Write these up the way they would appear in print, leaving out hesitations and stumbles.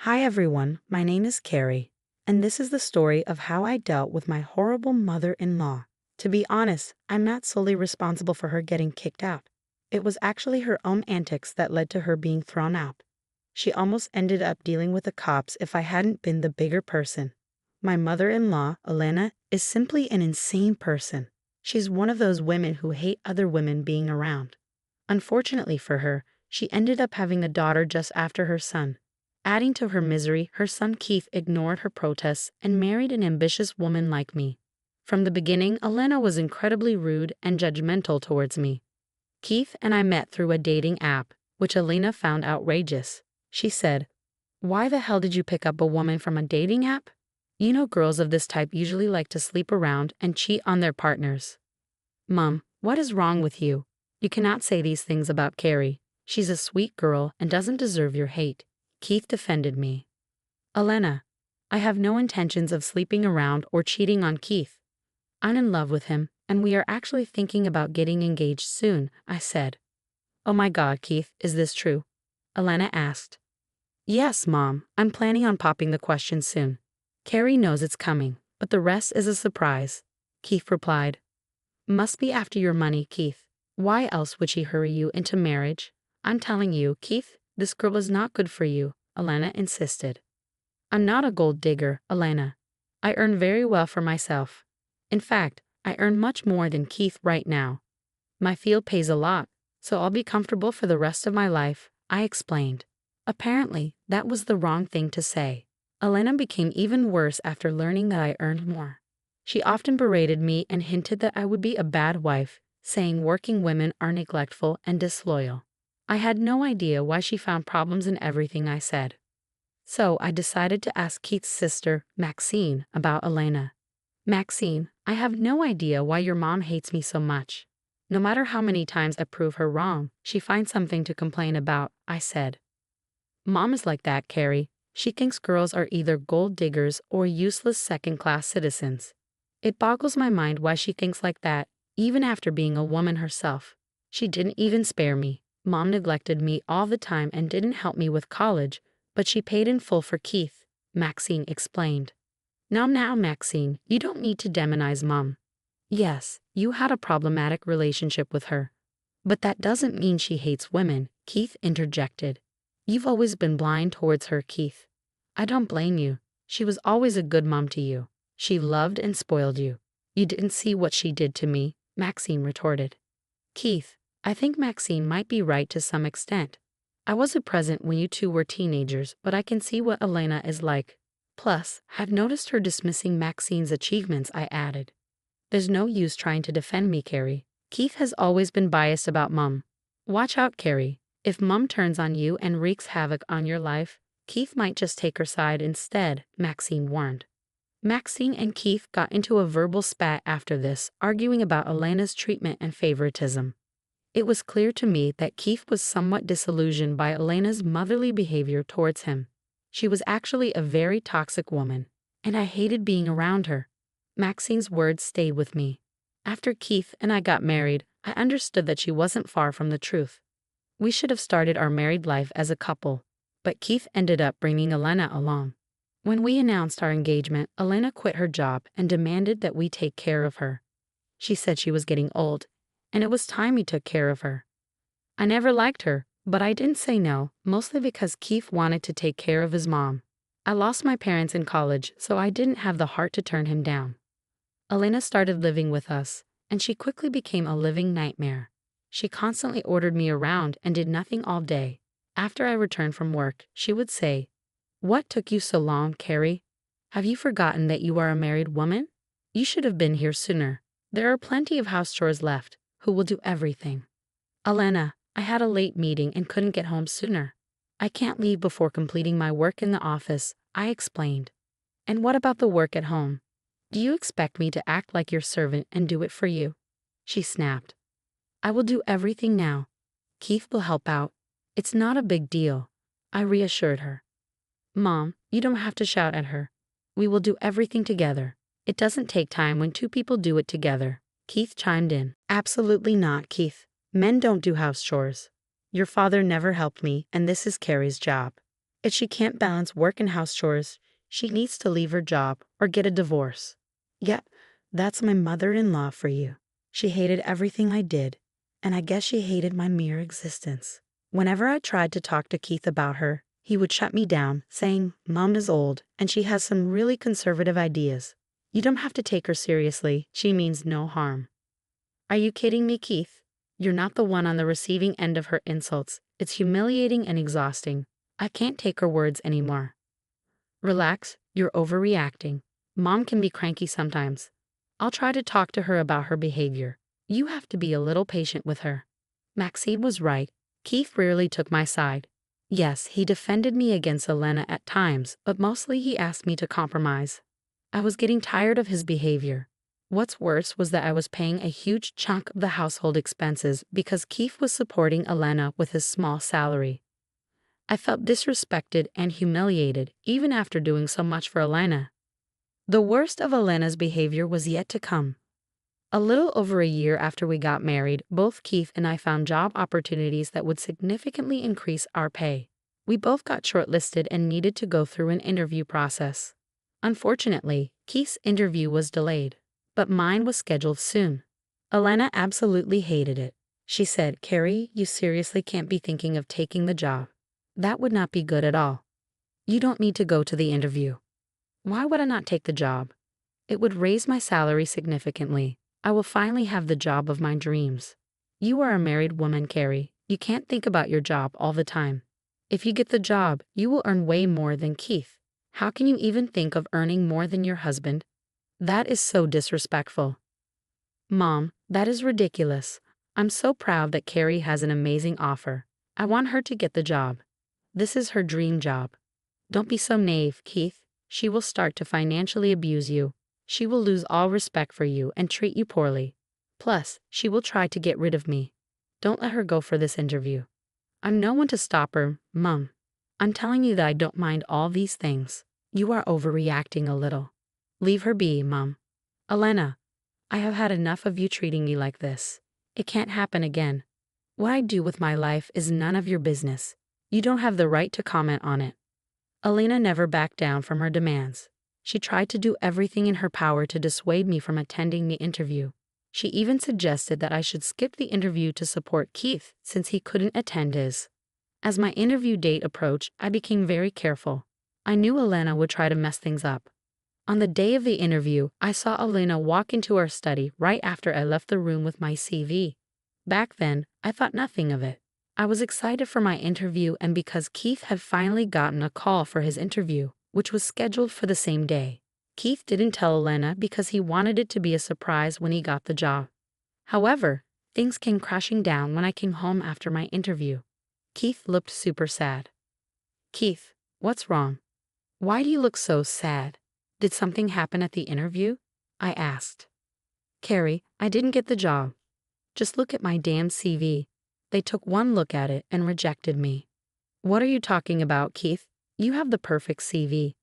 Hi everyone, my name is Carrie, and this is the story of how I dealt with my horrible mother-in-law. To be honest, I'm not solely responsible for her getting kicked out. It was actually her own antics that led to her being thrown out. She almost ended up dealing with the cops if I hadn't been the bigger person. My mother-in-law, Elena, is simply an insane person. She's one of those women who hate other women being around. Unfortunately for her, she ended up having a daughter just after her son. Adding to her misery, her son Keith ignored her protests and married an ambitious woman like me. From the beginning, Elena was incredibly rude and judgmental towards me. Keith and I met through a dating app, which Elena found outrageous. She said, "Why the hell did you pick up a woman from a dating app? You know girls of this type usually like to sleep around and cheat on their partners." "Mom, what is wrong with you? You cannot say these things about Carrie. She's a sweet girl and doesn't deserve your hate." Keith defended me. "Elena, I have no intentions of sleeping around or cheating on Keith. I'm in love with him, and we are actually thinking about getting engaged soon," I said. "Oh my God, Keith, is this true?" Elena asked. "Yes, Mom, I'm planning on popping the question soon. Carrie knows it's coming, but the rest is a surprise," Keith replied. "Must be after your money, Keith. Why else would she hurry you into marriage? I'm telling you, Keith, this girl is not good for you," Elena insisted. "I'm not a gold digger, Elena. I earn very well for myself. In fact, I earn much more than Keith right now. My field pays a lot, so I'll be comfortable for the rest of my life," I explained. Apparently, that was the wrong thing to say. Elena became even worse after learning that I earned more. She often berated me and hinted that I would be a bad wife, saying working women are neglectful and disloyal. I had no idea why she found problems in everything I said. So I decided to ask Keith's sister, Maxine, about Elena. "Maxine, I have no idea why your mom hates me so much. No matter how many times I prove her wrong, she finds something to complain about," I said. "Mom is like that, Carrie. She thinks girls are either gold diggers or useless second-class citizens. It boggles my mind why she thinks like that, even after being a woman herself. She didn't even spare me. Mom neglected me all the time and didn't help me with college, but she paid in full for Keith," Maxine explained. Now, Maxine, you don't need to demonize Mom. Yes, you had a problematic relationship with her. But that doesn't mean she hates women," Keith interjected. "You've always been blind towards her, Keith. I don't blame you. She was always a good mom to you. She loved and spoiled you. You didn't see what she did to me," Maxine retorted. "Keith, I think Maxine might be right to some extent. I wasn't present when you two were teenagers, but I can see what Elena is like. Plus, I've noticed her dismissing Maxine's achievements," I added. "There's no use trying to defend me, Carrie. Keith has always been biased about Mom. Watch out, Carrie. If Mom turns on you and wreaks havoc on your life, Keith might just take her side instead," Maxine warned. Maxine and Keith got into a verbal spat after this, arguing about Elena's treatment and favoritism. It was clear to me that Keith was somewhat disillusioned by Elena's motherly behavior towards him. She was actually a very toxic woman, and I hated being around her. Maxine's words stayed with me. After Keith and I got married, I understood that she wasn't far from the truth. We should have started our married life as a couple, but Keith ended up bringing Elena along. When we announced our engagement, Elena quit her job and demanded that we take care of her. She said she was getting old, and it was time we took care of her. I never liked her, but I didn't say no, mostly because Keith wanted to take care of his mom. I lost my parents in college, so I didn't have the heart to turn him down. Elena started living with us, and she quickly became a living nightmare. She constantly ordered me around and did nothing all day. After I returned from work, she would say, "What took you so long, Carrie? Have you forgotten that you are a married woman? You should have been here sooner. There are plenty of house chores left. Who will do everything?" "Elena, I had a late meeting and couldn't get home sooner. I can't leave before completing my work in the office," I explained. "And what about the work at home? Do you expect me to act like your servant and do it for you?" She snapped. "I will do everything now. Keith will help out. It's not a big deal," I reassured her. "Mom, you don't have to shout at her. We will do everything together. It doesn't take time when two people do it together," Keith chimed in. "Absolutely not, Keith. Men don't do house chores. Your father never helped me, and this is Carrie's job. If she can't balance work and house chores, she needs to leave her job or get a divorce. Yep, that's my mother-in-law for you. She hated everything I did, and I guess she hated my mere existence. Whenever I tried to talk to Keith about her, he would shut me down, saying, "Mom is old, and she has some really conservative ideas. You don't have to take her seriously, she means no harm." Are you kidding me, Keith? You're not the one on the receiving end of her insults. It's humiliating and exhausting. I can't take her words anymore. Relax, you're overreacting. Mom can be cranky sometimes. I'll try to talk to her about her behavior. You have to be a little patient with her. Maxine was right. Keith rarely took my side. Yes, he defended me against Elena at times, but mostly he asked me to compromise. I was getting tired of his behavior. What's worse was that I was paying a huge chunk of the household expenses because Keith was supporting Elena with his small salary. I felt disrespected and humiliated even after doing so much for Elena. The worst of Elena's behavior was yet to come. A little over a year after we got married, both Keith and I found job opportunities that would significantly increase our pay. We both got shortlisted and needed to go through an interview process. Unfortunately, Keith's interview was delayed, but mine was scheduled soon. Elena absolutely hated it. She said, "Carrie, you seriously can't be thinking of taking the job. That would not be good at all. You don't need to go to the interview." Why would I not take the job? It would raise my salary significantly. I will finally have the job of my dreams. You are a married woman, Carrie. You can't think about your job all the time. If you get the job, you will earn way more than Keith. How can you even think of earning more than your husband? That is so disrespectful. Mom, that is ridiculous. I'm so proud that Carrie has an amazing offer. I want her to get the job. This is her dream job. Don't be so naive, Keith. She will start to financially abuse you. She will lose all respect for you and treat you poorly. Plus, she will try to get rid of me. Don't let her go for this interview. I'm no one to stop her, Mom. I'm telling you that I don't mind all these things. You are overreacting a little. Leave her be, Mom. Elena, I have had enough of you treating me like this. It can't happen again. What I do with my life is none of your business. You don't have the right to comment on it. Elena never backed down from her demands. She tried to do everything in her power to dissuade me from attending the interview. She even suggested that I should skip the interview to support Keith since he couldn't attend his. As my interview date approached, I became very careful. I knew Elena would try to mess things up. On the day of the interview, I saw Elena walk into our study right after I left the room with my CV. Back then, I thought nothing of it. I was excited for my interview and because Keith had finally gotten a call for his interview, which was scheduled for the same day. Keith didn't tell Elena because he wanted it to be a surprise when he got the job. However, things came crashing down when I came home after my interview. Keith looked super sad. Keith, what's wrong? Why do you look so sad? Did something happen at the interview? I asked. Carrie, I didn't get the job. Just look at my damn CV. They took one look at it and rejected me. What are you talking about, Keith? You have the perfect CV.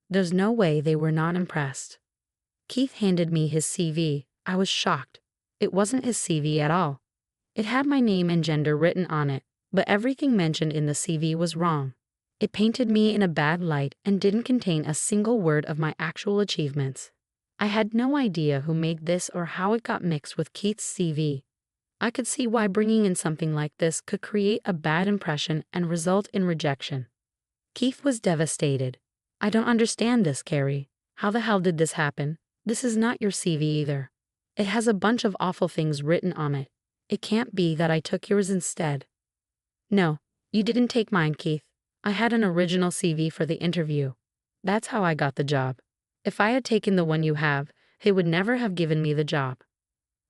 There's no way they were not impressed. Keith handed me his CV. I was shocked. It wasn't his CV at all. It had my name and gender written on it, but everything mentioned in the CV was wrong. It painted me in a bad light and didn't contain a single word of my actual achievements. I had no idea who made this or how it got mixed with Keith's CV. I could see why bringing in something like this could create a bad impression and result in rejection. Keith was devastated. I don't understand this, Carrie. How the hell did this happen? This is not your CV either. It has a bunch of awful things written on it. It can't be that I took yours instead. No, you didn't take mine, Keith. I had an original CV for the interview. That's how I got the job. If I had taken the one you have, they would never have given me the job.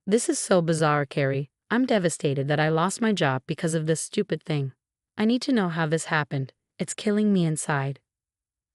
This is so bizarre, Carrie. I'm devastated that I lost my job because of this stupid thing. I need to know how this happened. It's killing me inside.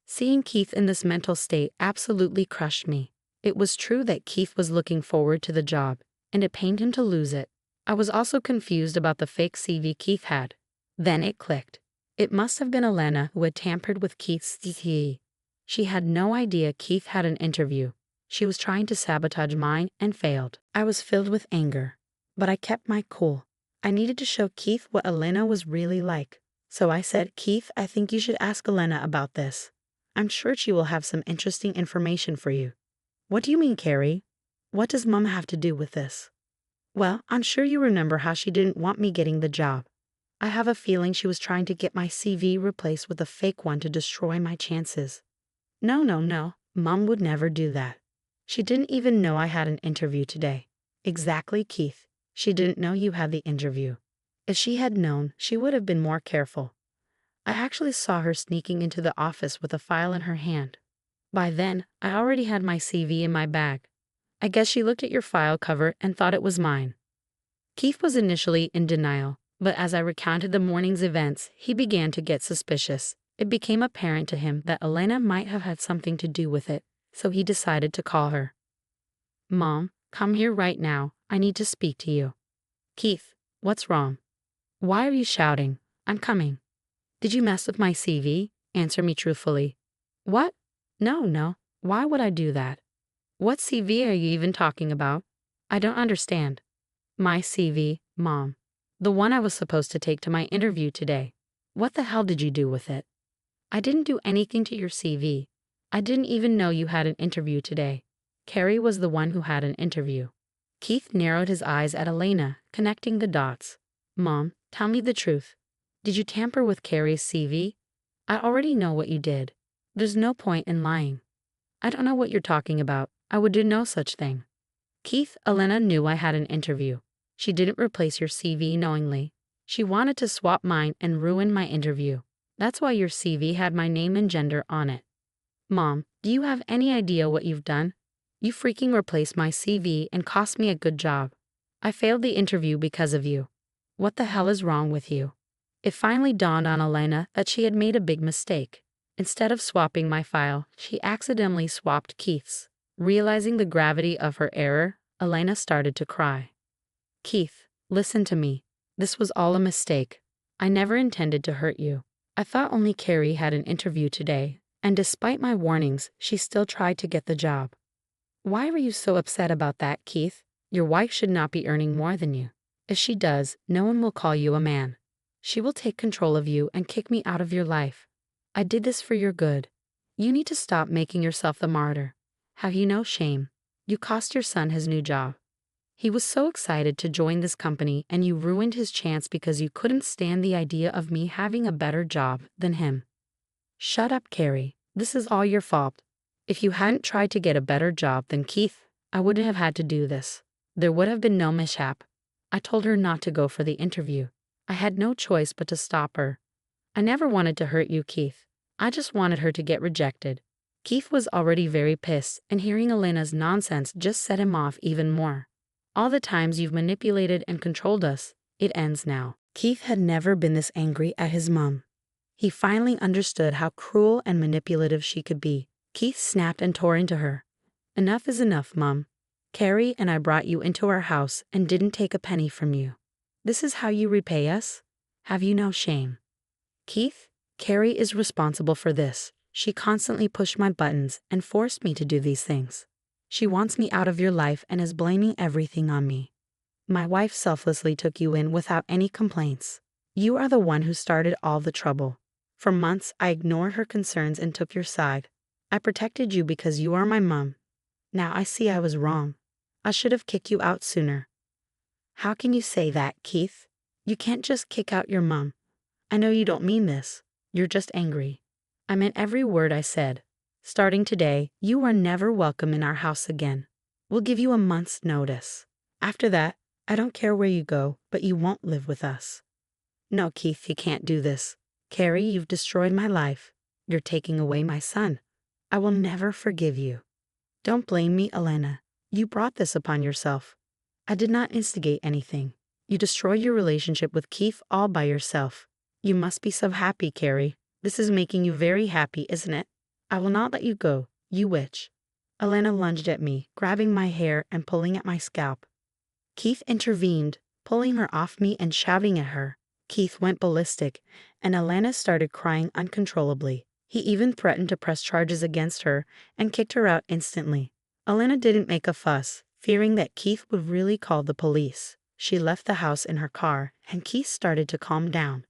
Seeing Keith in this mental state absolutely crushed me. It was true that Keith was looking forward to the job, and it pained him to lose it. I was also confused about the fake CV Keith had. Then it clicked. It must have been Elena who had tampered with Keith's CV. She had no idea Keith had an interview. She was trying to sabotage mine and failed. I was filled with anger, but I kept my cool. I needed to show Keith what Elena was really like. So I said, Keith, I think you should ask Elena about this. I'm sure she will have some interesting information for you. What do you mean, Carrie? What does Mom have to do with this? Well, I'm sure you remember how she didn't want me getting the job. I have a feeling she was trying to get my CV replaced with a fake one to destroy my chances. No, no, no. Mom would never do that. She didn't even know I had an interview today. Exactly, Keith. She didn't know you had the interview. If she had known, she would have been more careful. I actually saw her sneaking into the office with a file in her hand. By then, I already had my CV in my bag. I guess she looked at your file cover and thought it was mine. Keith was initially in denial, but as I recounted the morning's events, he began to get suspicious. It became apparent to him that Elena might have had something to do with it, so he decided to call her. Mom, come here right now. I need to speak to you. Keith, what's wrong? Why are you shouting? I'm coming. Did you mess with my CV? Answer me truthfully. What? No. Why would I do that? What CV are you even talking about? I don't understand. My CV, Mom. The one I was supposed to take to my interview today. What the hell did you do with it? I didn't do anything to your CV. I didn't even know you had an interview today. Carrie was the one who had an interview. Keith narrowed his eyes at Elena, connecting the dots. Mom, tell me the truth. Did you tamper with Carrie's CV? I already know what you did. There's no point in lying. I don't know what you're talking about. I would do no such thing. Keith, Elena knew I had an interview. She didn't replace your CV knowingly. She wanted to swap mine and ruin my interview. That's why your CV had my name and gender on it. Mom, do you have any idea what you've done? You freaking replaced my CV and cost me a good job. I failed the interview because of you. What the hell is wrong with you? It finally dawned on Elena that she had made a big mistake. Instead of swapping my file, she accidentally swapped Keith's. Realizing the gravity of her error, Elena started to cry. Keith, listen to me. This was all a mistake. I never intended to hurt you. I thought only Carrie had an interview today, and despite my warnings, she still tried to get the job. Why were you so upset about that, Keith? Your wife should not be earning more than you. If she does, no one will call you a man. She will take control of you and kick me out of your life. I did this for your good. You need to stop making yourself the martyr. Have you no shame? You cost your son his new job. He was so excited to join this company and you ruined his chance because you couldn't stand the idea of me having a better job than him. Shut up, Carrie. This is all your fault. If you hadn't tried to get a better job than Keith, I wouldn't have had to do this. There would have been no mishap. I told her not to go for the interview. I had no choice but to stop her. I never wanted to hurt you, Keith. I just wanted her to get rejected. Keith was already very pissed, and hearing Elena's nonsense just set him off even more. All the times you've manipulated and controlled us, it ends now. Keith had never been this angry at his mom. He finally understood how cruel and manipulative she could be. Keith snapped and tore into her. Enough is enough, Mom. Carrie and I brought you into our house and didn't take a penny from you. This is how you repay us? Have you no shame? Keith, Carrie is responsible for this. She constantly pushed my buttons and forced me to do these things. She wants me out of your life and is blaming everything on me. My wife selflessly took you in without any complaints. You are the one who started all the trouble. For months, I ignored her concerns and took your side. I protected you because you are my mom. Now I see I was wrong. I should have kicked you out sooner. How can you say that, Keith? You can't just kick out your mom. I know you don't mean this. You're just angry. I meant every word I said. Starting today, you are never welcome in our house again. We'll give you a month's notice. After that, I don't care where you go, but you won't live with us. No, Keith, you can't do this. Carrie, you've destroyed my life. You're taking away my son. I will never forgive you. Don't blame me, Elena. You brought this upon yourself. I did not instigate anything. You destroyed your relationship with Keith all by yourself. You must be so happy, Carrie. This is making you very happy, isn't it? I will not let you go, you witch. Elena lunged at me, grabbing my hair and pulling at my scalp. Keith intervened, pulling her off me and shouting at her. Keith went ballistic, and Elena started crying uncontrollably. He even threatened to press charges against her and kicked her out instantly. Elena didn't make a fuss, fearing that Keith would really call the police. She left the house in her car, and Keith started to calm down.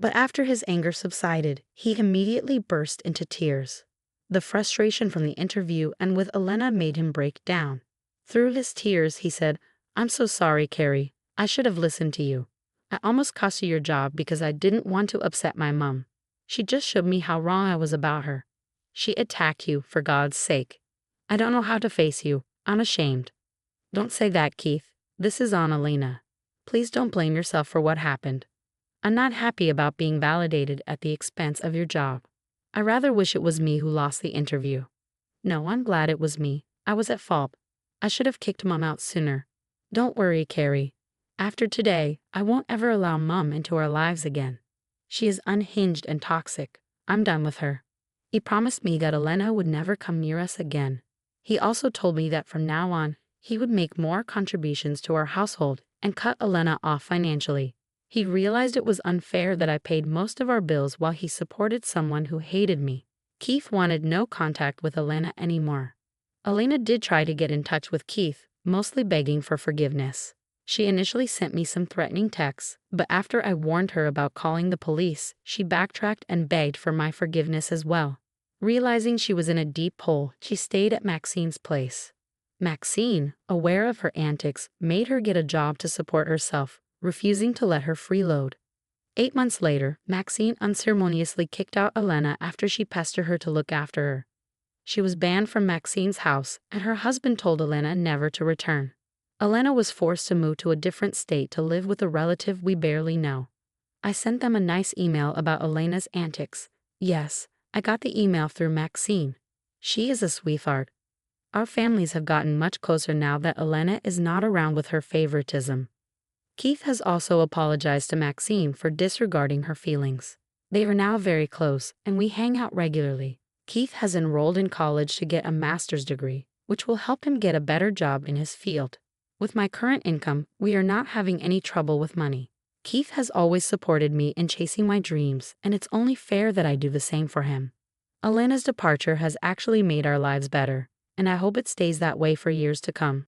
But after his anger subsided, he immediately burst into tears. The frustration from the interview and with Elena made him break down. Through his tears, he said, "I'm so sorry, Carrie. I should have listened to you. I almost cost you your job because I didn't want to upset my mom. She just showed me how wrong I was about her. She attacked you, for God's sake. I don't know how to face you. I'm ashamed." "Don't say that, Keith. This is on Elena. Please don't blame yourself for what happened. I'm not happy about being validated at the expense of your job. I rather wish it was me who lost the interview." "No, I'm glad it was me. I was at fault. I should have kicked Mom out sooner." "Don't worry, Carrie. After today, I won't ever allow Mom into our lives again. She is unhinged and toxic. I'm done with her." He promised me that Elena would never come near us again. He also told me that from now on, he would make more contributions to our household and cut Elena off financially. He realized it was unfair that I paid most of our bills while he supported someone who hated me. Keith wanted no contact with Elena anymore. Elena did try to get in touch with Keith, mostly begging for forgiveness. She initially sent me some threatening texts, but after I warned her about calling the police, she backtracked and begged for my forgiveness as well. Realizing she was in a deep hole, she stayed at Maxine's place. Maxine, aware of her antics, made her get a job to support herself, refusing to let her freeload. 8 months later, Maxine unceremoniously kicked out Elena after she pestered her to look after her. She was banned from Maxine's house, and her husband told Elena never to return. Elena was forced to move to a different state to live with a relative we barely know. I sent them a nice email about Elena's antics. Yes, I got the email through Maxine. She is a sweetheart. Our families have gotten much closer now that Elena is not around with her favoritism. Keith has also apologized to Maxine for disregarding her feelings. They are now very close, and we hang out regularly. Keith has enrolled in college to get a master's degree, which will help him get a better job in his field. With my current income, we are not having any trouble with money. Keith has always supported me in chasing my dreams, and it's only fair that I do the same for him. Elena's departure has actually made our lives better, and I hope it stays that way for years to come.